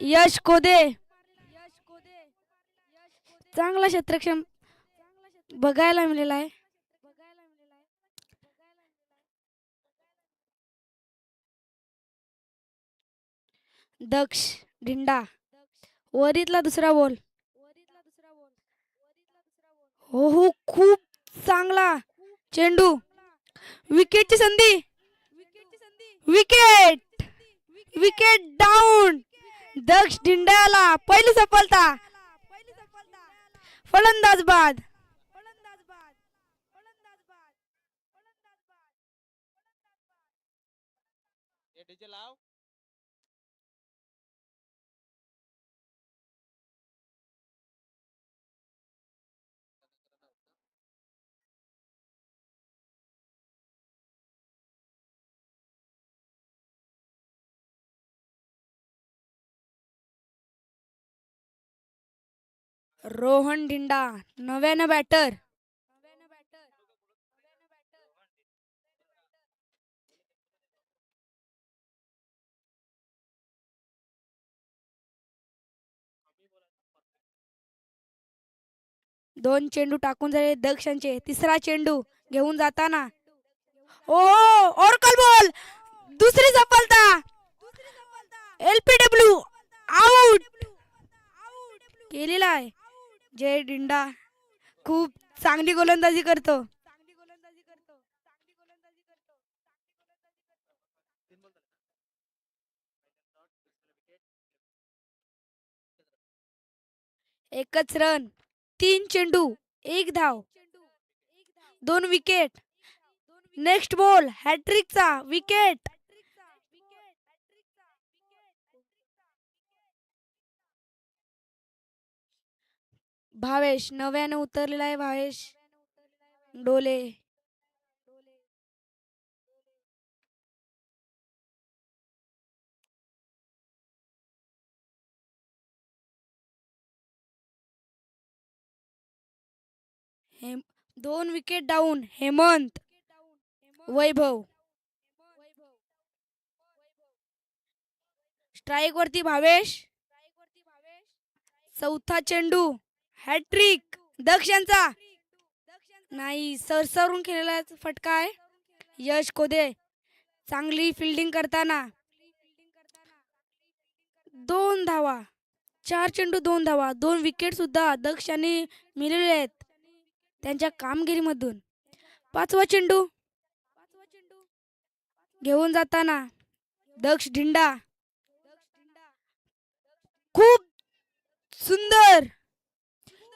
यश कोदे चांगला क्षेत्रक्षम बघायला मिळाला आहे. दक्ष ढिंडा वरीतला दुसरा बॉल. हो हो खूप चांगला चेंडू. विकेटची संधी. Wicket wicket down. दक्ष ढिंडाला पहिली सफलता. फलंदाज बाद. रोहन ढिंडा नव्यानं बॅटर. दोन चेंडू टाकून झाले दक्षांचे. तिसरा चेंडू घेऊन जाताना ओ ऑर्कल बॉल. दुसरी सफलता. LPW आउट केलेला आहे. जय ढिंडा खूप चांगली गोलंदाजी करतो. एकच रन. तीन चेंडू एक धाव. दोन विकेट. नेक्स्ट बॉल हॅट्रिकचा विकेट. भावेश नव्यानं उतरलेला आहे. भावेश डोले. दोन wicket down. Hemant Vaibhav. Strike वरती भावेश. चौथा चेंडू हॅट्रिक दक्षांचा नाही. सरसरून खेळलेला फटका आहे. यश कोदे चांगली फिल्डिंग करताना. दोन धावा. चार चेंडू दोन धावा. दोन विकेट सुद्धा दक्षाने मिळवले आहेत त्यांच्या कामगिरीमधून. पाचवा चेंडू घेऊन जाताना दक्ष ढिंडा. खूप सुंदर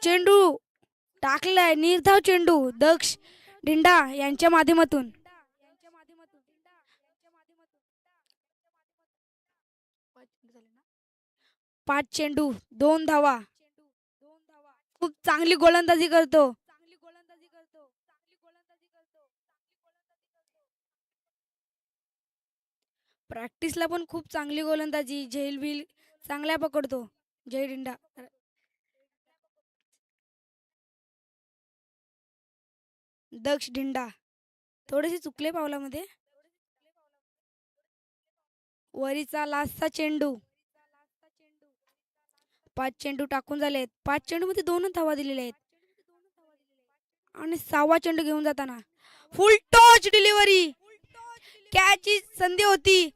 चेंडू टाकलाय. निर्धाव चेंडू दक्ष ढिंडा यांच्या माध्यमातून. पाच चेंडू दोन धावा. खूप चांगली गोलंदाजी करतो. प्रॅक्टिसला पण खूप चांगली गोलंदाजी. झेल बिल चांगल्या पकडतो जय ढिंडा. दक्ष ढिंडा थोडेसे चुकले पावलामध्ये. वरीचा लास्टचा चेंडू. पाच चेंडू टाकून झालेत. पाच चेंडू मध्ये दोन धावा दिलेल्या आहेत. आणि सहावा चेंडू घेऊन जाताना फुल टॉच डिलिव्हरी. कॅचची संधी होती.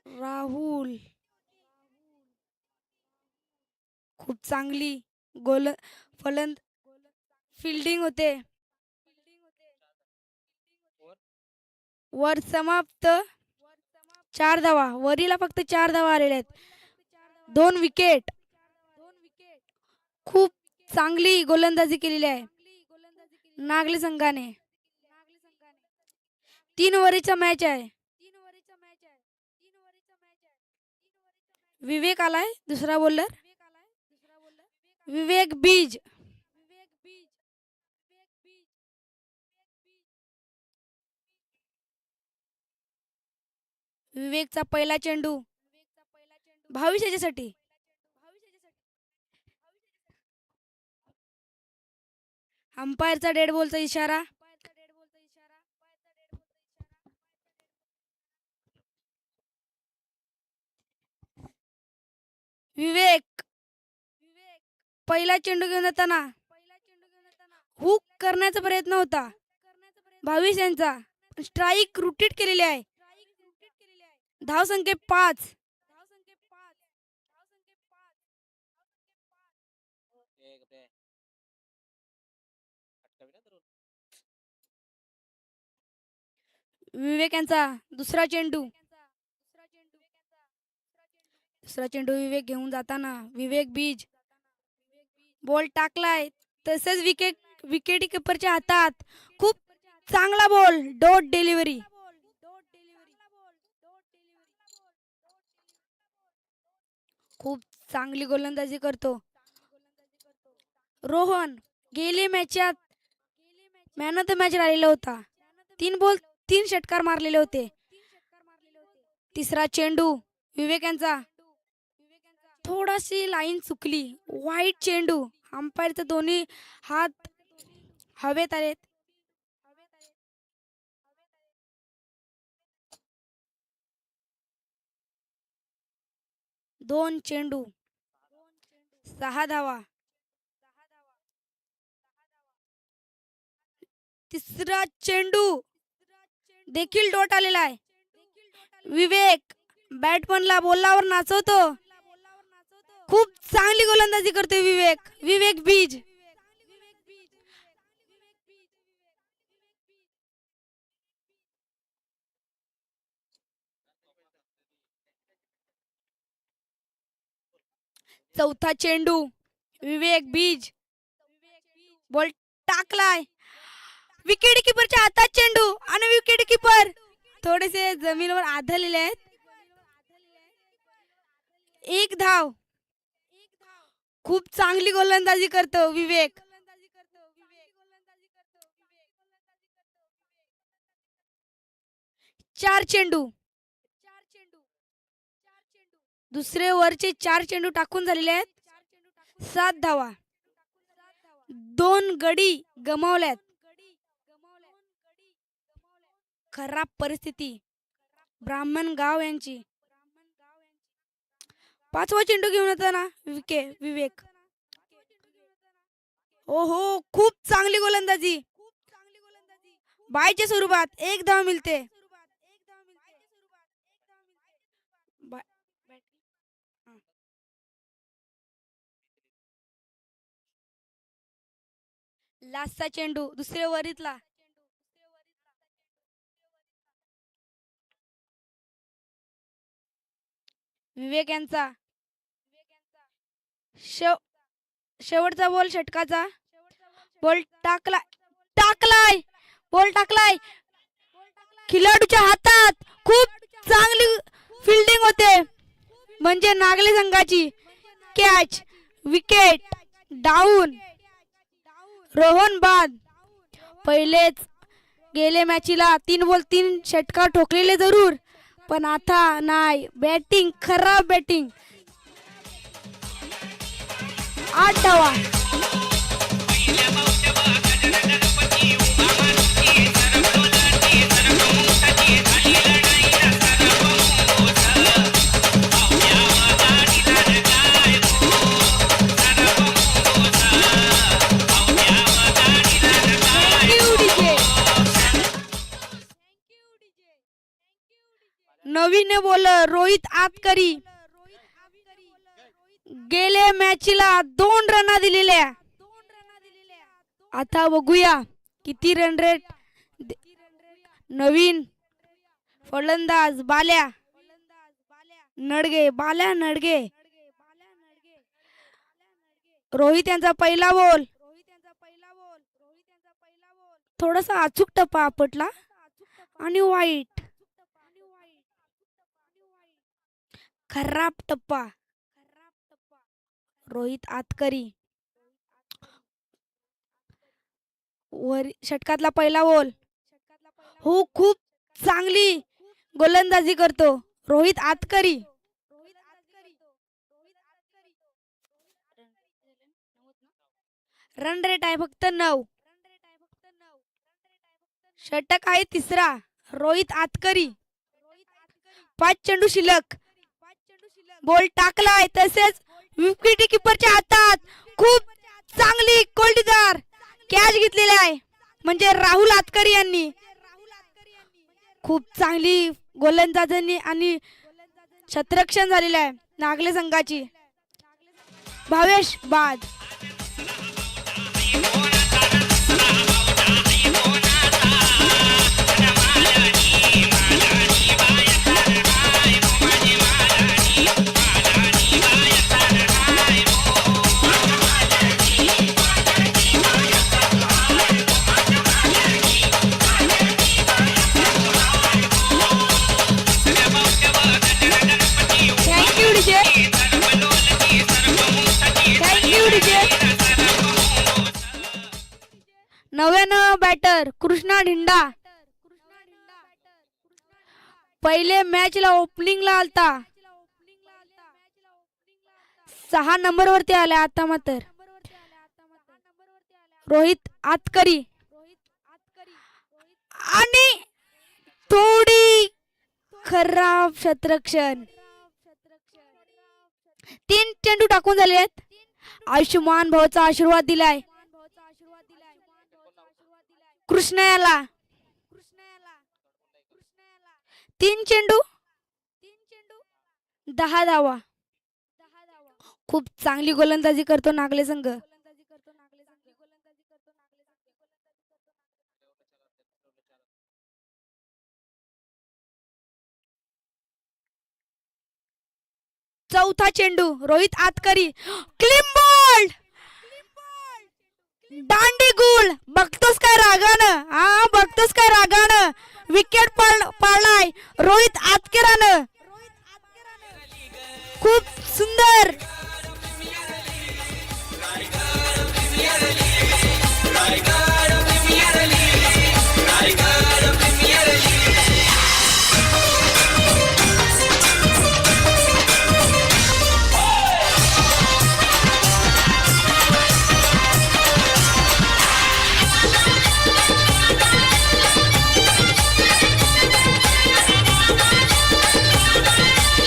राहुल खूप चांगली गोल फलंद फिल्डिंग होते. वर समाप्त. चार धावा. वरीला फक्त चार धावा आलेल्या आहेत. दोन विकेट. खूप चांगली गोलंदाजी केलेली आहे नागली संघाने. 3 ओव्हरचा मॅच आहे. विवेक आलाय दुसरा बॉलर. विवेक बीज. विवेकचा पहिला चेंडू भविष्यासाठी. अंपायरचा डेड बॉलचा इशारा. विवेक पहिला चेंडू घेऊन जाताना हुक करण्याचा प्रयत्न होता 22 यांचा. स्ट्राईक रुटीट केलेली आहे. धावसंख्या 5. विवेक यांचा दुसरा चेंडू विवेक घेऊन जाताना विवेक बीज बॉल टाकलाय तसेच विकेट कीपरच्या हातात. खूप चांगला बॉल, डॉट डिलिव्हरी. खूप चांगली गोलंदाजी करतो रोहन. गेली मॅचात मॅन ऑफ द मॅच राहिलेला होता. 3 बॉल 3 षटकार मारलेले होते. तिसरा चेंडू विवेक यांचा थोडाशी लाईन चुकली. वाईट चेंडू. अंपायरचे दोन्ही हात हवेत आलेत. 2 चेंडू 6 धावा. तिसरा चेंडू देखील डॉट आलेला आहे. विवेक बॅटमनला बॉलावर नाचवतो. खूप चांगली गोलंदाजी करते विवेक बीज. चौथा चेंडू विवेक बीज बॉल टाकलाय. विकेट कीपरच्या हातात चेंडू आणि विकेट कीपर थोडेसे जमिनीवर आदळलेले आहेत. 1 धाव. खूप चांगली गोलंदाजी करतो विवेक. 4 चेंडू. दुसरे वरचे 4 चेंडू टाकून झालेले आहेत. 7 धावा. 2 गडी गमावल्यात. खराब परिस्थिती ब्राह्मणगाव यांची. 5वा चेंडू घेऊन येताना विवेक. ओहो, खूप चांगली गोलंदाजी. बायच्या स्वरूपात 1 धाव मिळते. लास्टचा चेंडू दुसऱ्या वरीतला. विवेक यांचा शेवटचा बॉल षटकाचा. बॉल टाकलाय. बॉल टाकलाय खिलाडूच्या हातात. खूप चांगली फिल्डिंग होते म्हणजे नागले संघाची. कॅच. Wicket down. रोहन बाद. पहिलेच गेले मॅचीला 3 बॉल 3 षटकार ठोकलेले जरूर, पण आता नाही. बॅटिंग खराब बॅटिंग. 8 धावा. नवीन बॉलर रोहित आतकरी. गेले मॅचला 2 रन दिलेल्या. आता बघूया किती रन रेट. नवीन फलंदाज बाल्या नडगे. रोहित यांचा पहिला बॉल. थोडासा अचूक टप्पा आपटला आणि वाईट. खराब टप्पा. रोहित आतकरी षटकातला पहिला बॉल. हो, खूप चांगली गोलंदाजी करतो रोहित आतकरी. रन रेट आहे फक्त 9. षटक आहे तिसरा. रोहित आतकरी. 5 चेंडू शिल्लक. बॉल टाकलाय तसेच विकेट किपरच्या हातात खूप चांगली कोल्डीदार कॅच घेतलेली आहे म्हणजे राहुल आतकरी यांनी. खूप चांगली गोलंदाजांनी आणि क्षेत्ररक्षण झालेलं आहे नागले संघाची. भावेश बाद. Thank you DJ. Thank you DJ. नव्यानं बॅटर कृष्णा ढिंडा. पहिले मॅचला ओपनिंगला आलता. 6 नंबर वरती आला आता मात्र रोहित आतकरी. आणि थोडी खराब क्षेत्ररक्षण. 3 चेंडू टाकून झाले आहेत. आयुष्यमान भाऊचा आशीर्वाद दिलाय कृष्णा याला. 3 चेंडू 10 धावा. खूप चांगली गोलंदाजी करतो नागले संघ. चौथा चेंडू रोहित आतकरी. Clean ball. दांडी गुल. बघतोस काय रागानं. हा बघतोस काय रागानं. विकेट पाडलाय रोहित आतकरानं. खूप सुंदर.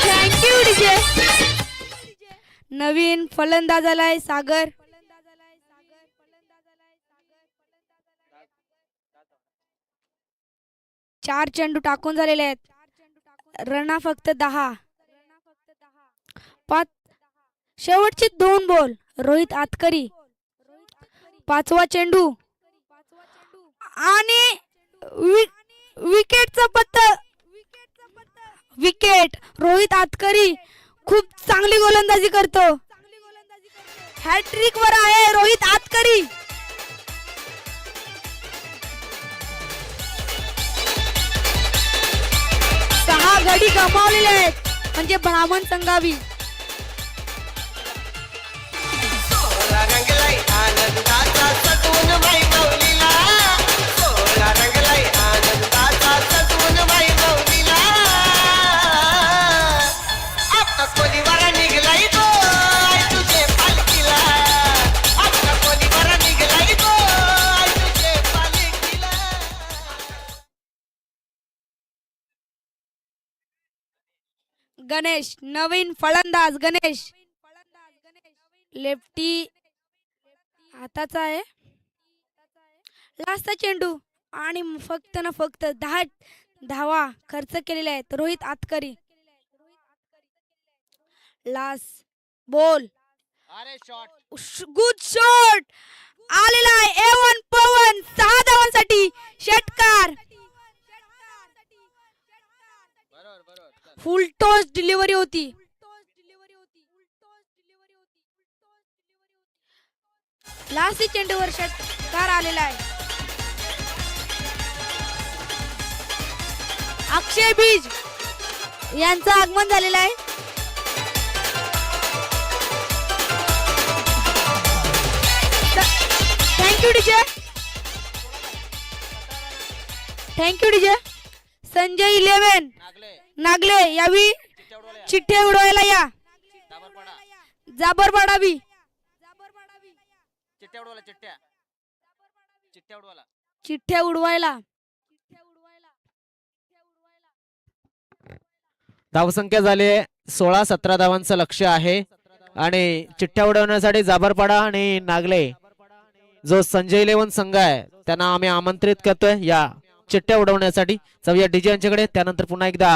Thank you DJ. नवीन फलंदाज आलाय सागर. चार चेंडू टाकून झालेले आहेत. रना फक्त 10. शेवटचे 2 बॉल रोहित आतकरी. 5वा चेंडू आणि विकेटचा पत्ता. विकेट. रोहित आतकरी खूप चांगली गोलंदाजी करतो. हॅट्रिक वर आहे रोहित आतकरी. गडी गमावलेले आहेत म्हणजे ब्राह्मण संघावी. गणेश नवीन फलंदाज. गणेश लेफ्टी हाताचा आहे. लास्टचा चेंडू आणि फक्त ना फक्त 10 धावा खर्च केलेले आहेत Rohit Atkari. Last ball. Good shot आलेला आहे. A1 पवन 6 धावांसाठी षटकार. फुल टॉस डिलिव्हरी होती. लास्ट चेंडूवर षटकार आलेला आहे. अक्षय बीज यांचं आगमन झालेलं आहे. Thank you DJ. Thank you DJ. Sanjay 11 Nagle यावी चिठ्ठ्या उडवायला या. जाबर पाडावी. चिठ्ठ्या उडवायला. धावसंख्या झाले 16-17 धावांचं लक्ष्य आहे. आणि चिठ्ठ्या उडवण्यासाठी जाबरपाडा आणि नागले जो संजय इलेव्हन संघ आहे त्यांना आम्ही आमंत्रित करतोय या चिठ्ठ्या उडवण्यासाठी. जाऊया डीजे यांच्याकडे. त्यानंतर पुन्हा एकदा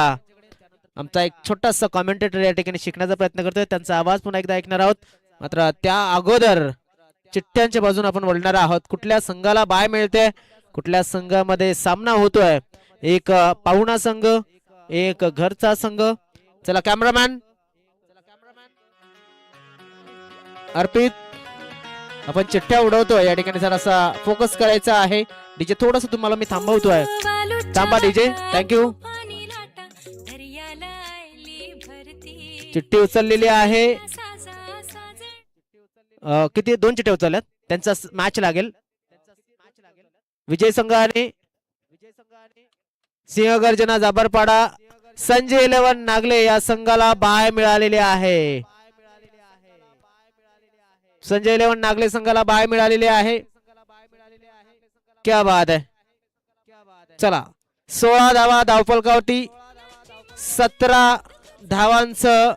आमचा एक छोटासा कॉमेंटेटर या ठिकाणी शिकण्याचा प्रयत्न करतोय, त्यांचा आवाज पुन्हा एकदा ऐकणार आहोत. मात्र त्या अगोदर चिठ्ठ्यांच्या बाजून आपण वळणार आहोत. कुठल्या संघाला बाय मिळते, कुठल्या संघामध्ये सामना होतोय, एक पाहुणा संघ, एक घरचा संघ. चला कॅमेरामॅन अर्पित, आपण चिठ्ठ्या उडवतोय या ठिकाणी जरासा फोकस करायचा आहे. डीजे थोडस तुम्हाला मी थांबवतोय, थांबा डीजे. थँक्यू. चिठ्ठी उचललेली आहे. किती 2 चिठ्ठ्या उचलल्यात, त्यांचा मॅच लागेल. विजय संघ आणि सिंहगर्जना जाबरपाडा संजय इलेव्हन नागले या संघाला बाय मिळालेली आहे. संजय इलेव्हन नागले संघाला बाय मिळालेली आहे. क्या बात आहे. चला 16 धावा धावफलकावरती, 17 धावांचं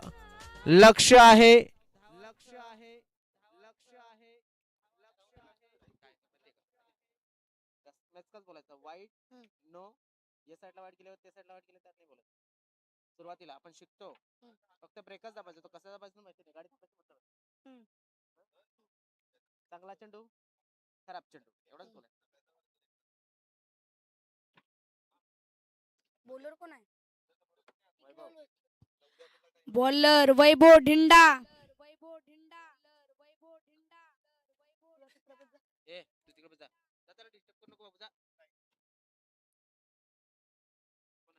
लक्ष आहे. वाईट नो या साईडला वाईट गेल्यावर त्या साईडला वाईट गेलं त्यात नाही बोलत. सुरुवातीला आपण शिकतो फक्त ब्रेकच दाबायचा, तो कसा दाबायचा माहिती नाही, गाडी थांबायची मतलब. चांगला चेंडू खराब चेंडू एवढंच बोलायचं. बॉलर कोण आहे? बॉलर वैभव ढिंडा. ए तू तिकडे बस जा, जा त्याला डिस्टर्ब करू नको बाबू, जा.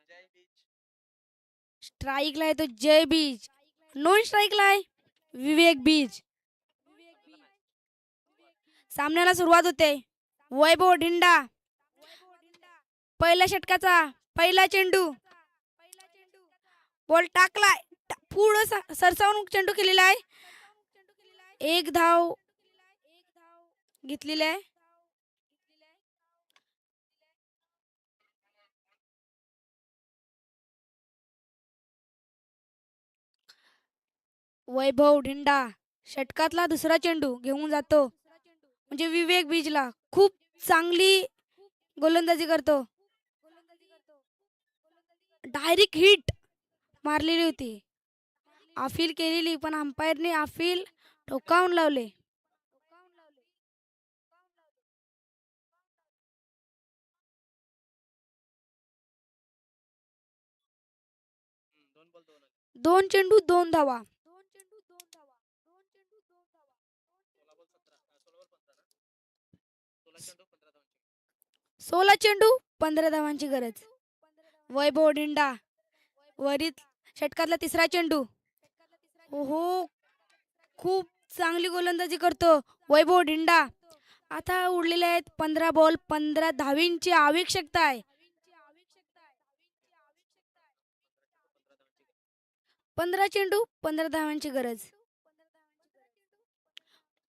जय बीच. स्ट्राईकला आहे तो जय बीज. नॉन स्ट्राईकला आहे विवेक बीज. सामन्याला सुरुवात होते. वैभव ढिंडा पहिल्या षटकाचा पहिला चेंडू, बॉल टाकलाय, पुढं सरसावून चेंडू केलेला आहे. एक धाव घेतलेली आहे. वैभव ढिंडा षटकातला दुसरा चेंडू घेऊन जातो, म्हणजे विवेक बीजला खूप चांगली गोलंदाजी करतो. डायरेक्ट हिट मारलेली होती, अपील केलेली, पण अंपायरने अपील ठोकावून लावले. दोन चेंडू 2 धावा. 16 चेंडू 15 धावांची गरज. वैभव ढिंडा वरील षटकातला तिसरा चेंडू. हो खूप चांगली गोलंदाजी करतो वैभव ढिंडा. आता उरलेले आहेत 15 बॉल 15 धावींची आवश्यकता आहे. 15 चेंडू 15 धावांची गरज.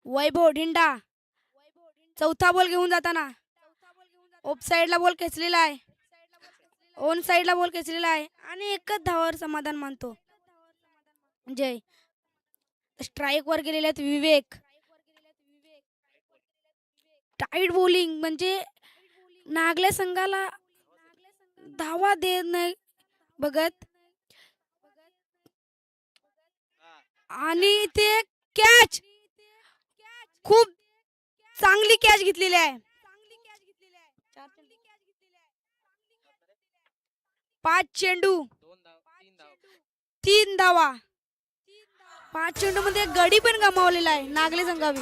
वैभव ढिंडा चौथा बॉल घेऊन जाताना ऑफ साइडला बॉल खेचलेला आहे, ऑन साइडला बॉल खेचलेला आहे आणि एकच धावावर समाधान मानतो जय. स्ट्राईक वर गेलेले आहेत विवेक. टाईट बॉलिंग म्हणजे नागले संघाला धावा देत नाही बघत, आणि ते कॅच खूप चांगली कॅच घेतलेली आहे. 5 चेंडू 3 धावा. 5 चेंडू मध्ये गडी पण गमावलेला आहे नागले संघावी.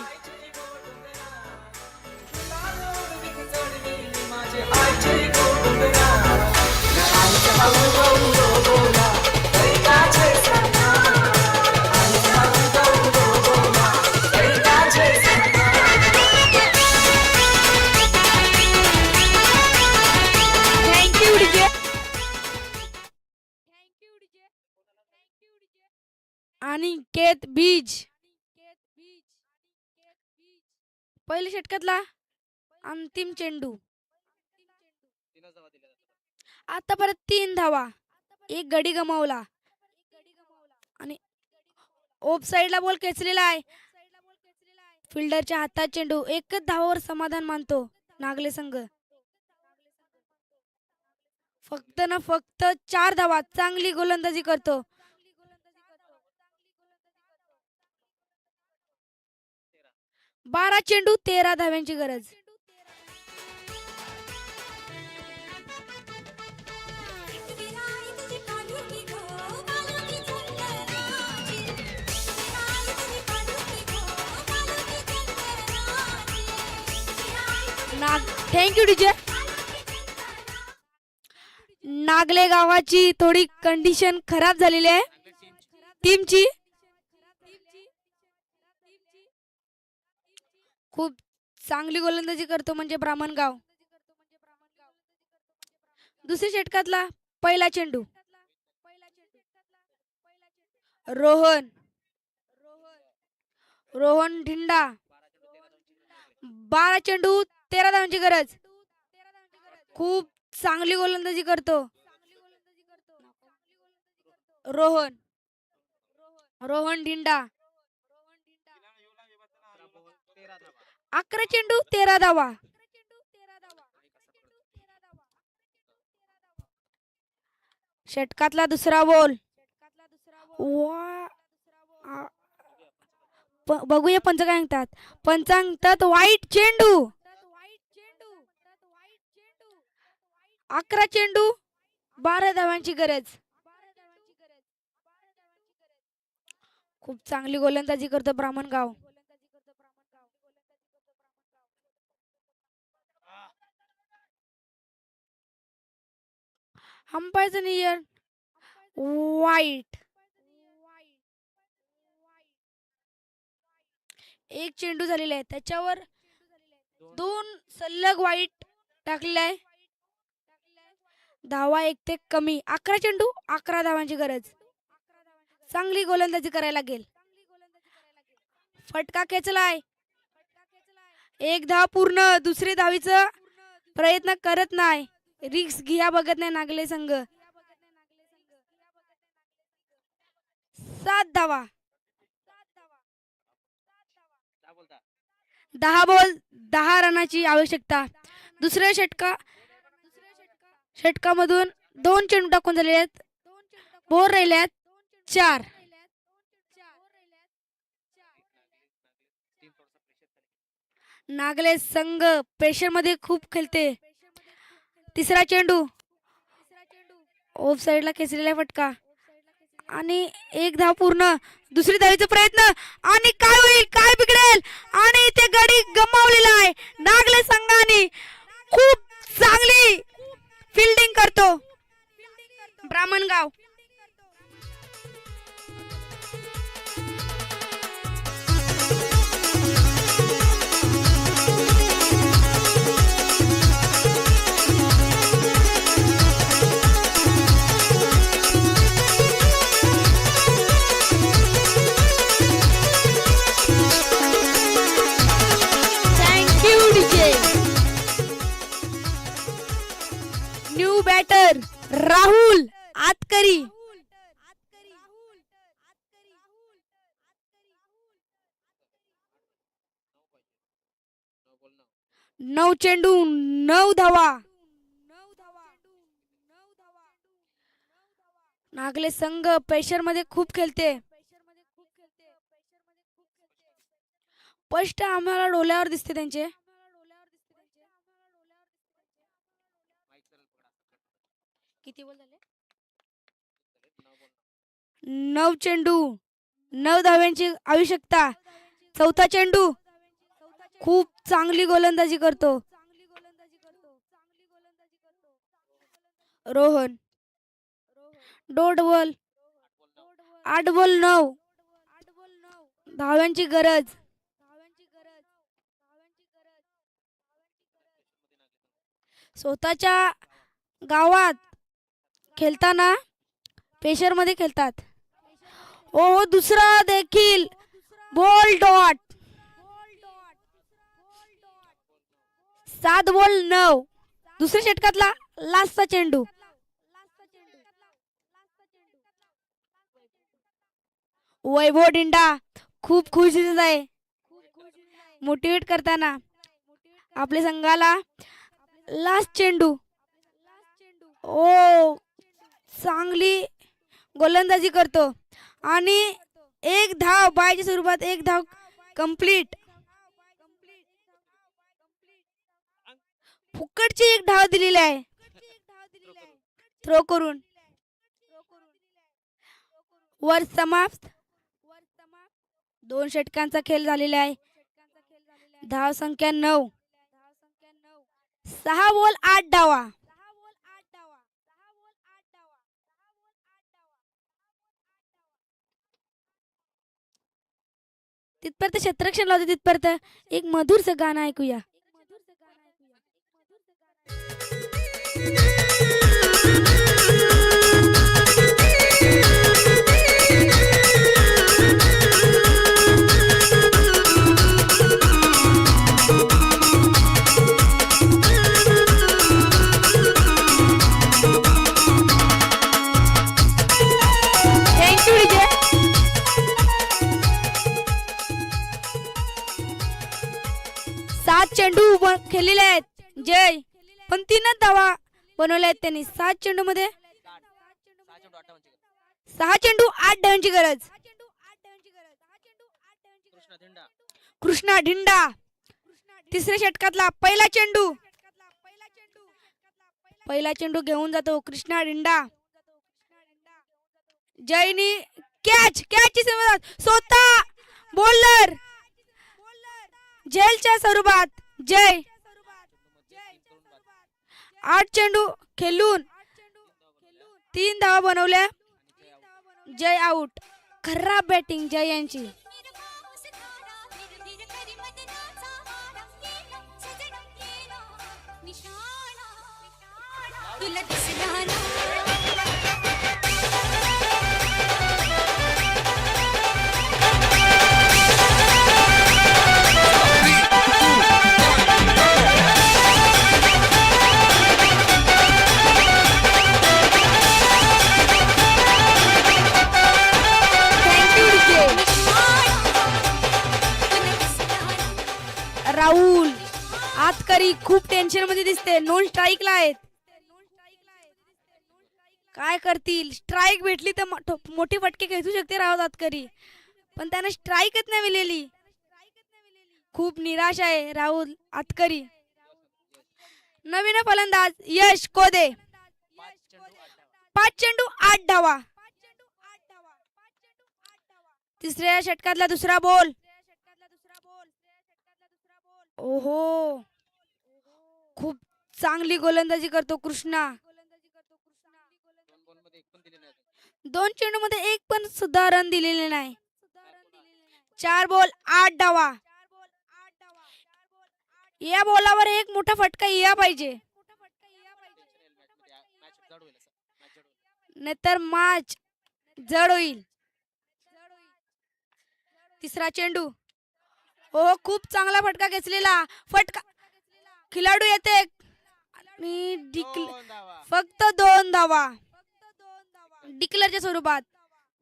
आणि केत बीज पहिल्या षटकातला अंतिम चेंडू. आता परत 3 धावा, एक गडी गमावला आणि ऑफ साइडला बॉल खेचलेला आहे. फिल्डरच्या हातात चेंडू. एकच धावावर समाधान मानतो नागले संघ. फक्त ना फक्त 4 धावा. चांगली गोलंदाजी करतो. 12 चेंडू 13 धाव्यांची गरज. Thank you DJ. नागले गावाची थोडी कंडिशन खराब झालेली आहे टीमची. खूप चांगली गोलंदाजी करतो म्हणजे ब्राह्मणगाव. दुसऱ्या षटकातला पहिला चेंडू. रोहन रोहन ढिंडा. 12 चेंडू 13 धावांची गरज. खूप चांगली गोलंदाजी करतो रोहन. रोहन ढिंडा. 11 चेंडू 13 धावा. षटकातला दुसरा बॉल. बघूया पंच काय सांगतात. पंच सांगतात वाईट चेंडू. 11 चेंडू 12 धावांची गरज. खूप चांगली गोलंदाजी करतो ब्राह्मणगाव. अंपायरचं नियन वाईट. एक चेंडू झालेला आहे त्याच्यावर 2 सलग वाईट टाकलेला आहे. धावा 1 ते कमी. 11 चेंडू 11 धावांची गरज. चांगली गोलंदाजी करायला लागेल. फटका खेचलाय. 1 धाव पूर्ण. दुसरी धावीचा प्रयत्न करत नाही. रिक्स घ्या बघत नाही नागले संघ. 7 धावा. 10 बॉल 10 रनाची आवश्यकता. दुसऱ्या षटकामधून 2 चेंडू टाकून झाले आहेत. बोर राहिले आहेत 4. नागले संघ प्रेशर मध्ये खूप खेळते. तिसरा चेंडू. ऑफ साइडला खेचलेला फटका आणि 1 धाव पूर्ण. दुसरी धावीचा प्रयत्न आणि काय होईल काय बिघडेल आणि ते गडी गमावलेला आहे. नागले संघाने खूप चांगली फिल्डिंग करतो ब्राह्मणगाव. New batter Rahul Atkari. 9 चेंडू 9 धावा. नागले संघ प्रेशर मध्ये खूप खेळते. स्पष्ट आम्हाला डोळ्यावर दिसते त्यांचे. किती बॉल झाले. 9 चेंडू 9 धाव्यांची आवश्यकता. चौथा चेंडू. खूप चांगली गोलंदाजी करतो रोहन. 8 बॉल 9 धाव्यांची गरज. स्वतःच्या गावात खेळताना प्रेशर मध्ये खेळतात. ओ दुसरा देखील बॉल डॉट. 7 बॉल 9. दुसऱ्या षटकातला लास्टचा चेंडू. वैभव डिंडा खूप खुश दिसत आहे मोटिवेट करताना. आपल्या संघाला लास्ट चेंडू. ओ चांगली गोलंदाजी करतो आणि एक धाव बायच्या स्वरूपात एक धाव कंप्लीट. फुकटची एक धाव दिलेली आहे थ्रो करून. वर समाप्त. 2 षटकांचा खेळ झालेला आहे. धाव संख्या 9. 6 बॉल 8 धावा. तिथपर्यंत क्षेत्ररक्षण लावते. तिथपर्यंत एक मधुरसं गाणं ऐकूया. थँक्यू विजय. 7 चेंडू खेळलेले आहेत जय, पण 3च धावा बनवल्या आहेत त्यांनी. 7 चेंडू मध्ये 6 चेंडू 8 धावांची गरज. कृष्णा ढिंडा तिसऱ्या षटकातला पहिला चेंडू. पहिला चेंडू घेऊन जातो कृष्णा ढिंडा. जयनी कॅच. कॅचची स्वतः बॉलर झेलच्या स्वरूपात जय. 8 चेंडू खेळून 3 धावा बनवल्या. जय आउट. खराब बॅटिंग जय यांची. राहुल आतकरी खूप टेन्शन मध्ये दिसते. नॉन स्ट्राईकला आहेत. काय करतील. स्ट्राईक भेटली तर मोठी फटके खेचू शकते राहुल आतकरी, पण त्यांना स्ट्राईकच नाही मिळाली. खूप निराश आहे राहुल आतकरी. नवीन फलंदाज यश कोदे. 5 चेंडू 8 धावा. तिसऱ्या षटकातला दुसरा बॉल. ओहो खूप चांगली गोलंदाजी करतो कृष्णा. 2 चेंडू मध्ये एक पण सुद्धा रन दिलेले नाही. 4 बॉल 8 धावा. या बॉलावर एक मोठा फटका या पाहिजे, नाहीतर मॅच जड होईल. तिसरा चेंडू. हो खूप चांगला फटका घेतलेला. फटका खिलाडू येते आणि फक्त 2 धावा. डिक्लेअरच्या स्वरूपात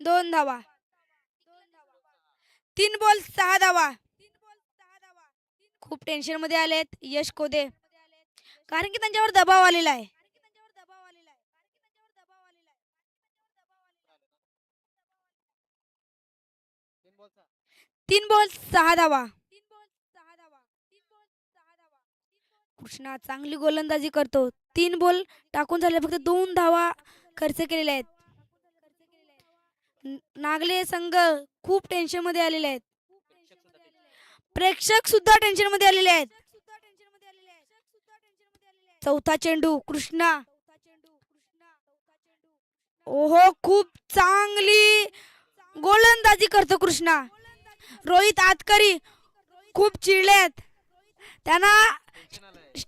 2 धावा. 3 बॉल 6 धावा. खूप टेन्शन मध्ये आलेत यश कोदे, कारण की त्यांच्यावर दबाव आलेला आहे. 3 बॉल 6 धावा. कृष्णा चांगली गोलंदाजी करतो. 3 बॉल टाकून झाले, फक्त 2 धावा खर्च केलेल्या आहेत. नागले संघ खूप टेन्शन मध्ये आलेले आहेत. प्रेक्षक सुद्धा टेन्शन मध्ये आलेले आहेत. चौथा चेंडू कृष्णा. ओहो खूप चांगली गोलंदाजी करतो कृष्णा. रोहित आतकरी खूप चिडलेत. त्यांना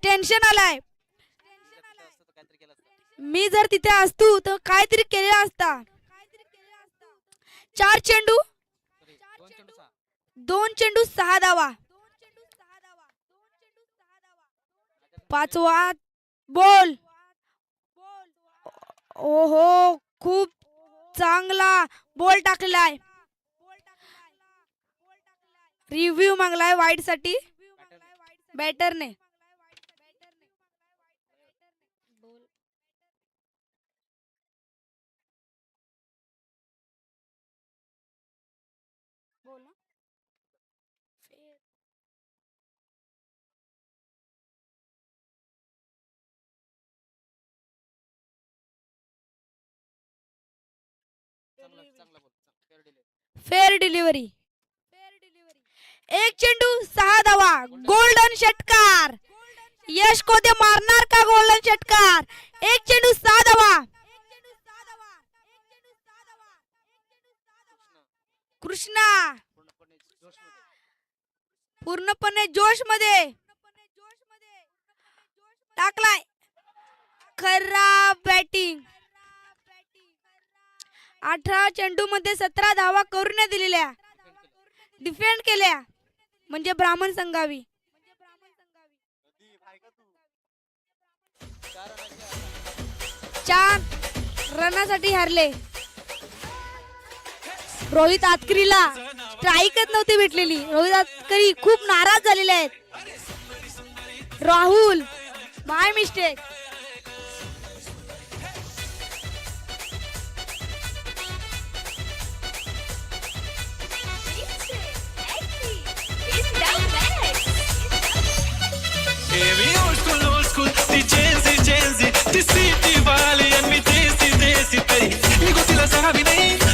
टेन्शन आलाय. मी जर तिथे असतो तर काहीतरी केलेला असता. 4 चेंडू 2 चेंडू 6 धावा. 5वा बॉल. ओहो खूप चांगला बॉल टाकलेला आहे. रिव्ह्यू मागलाय वाईड साठी बॅटरने. Fair delivery. एक चेंडू 6 धावा. गोल्डन षटकार. यश कोदे मारणार का गोल्डन षटकार. एक चेंडू 6 धावा. कृष्णा पूर्णपणे जोश मध्ये टाकलाय. खराब बॅटिंग. 18 चेंडू मध्ये 17 धावा करून दिलेल्या. डिफेंड केल्या म्हणजे ब्राह्मण संघावी. 4 रनासाठी हारले. रोहित आतकरीला स्ट्राईकच नव्हती भेटलेली. रोहित आतकरी खूप नाराज झालेले आहेत. Rahul by mistake. Heavy old school, ती Gen Z, ती city वाली आणि मी देसी तरी. मी गोष्टीला जावी नाही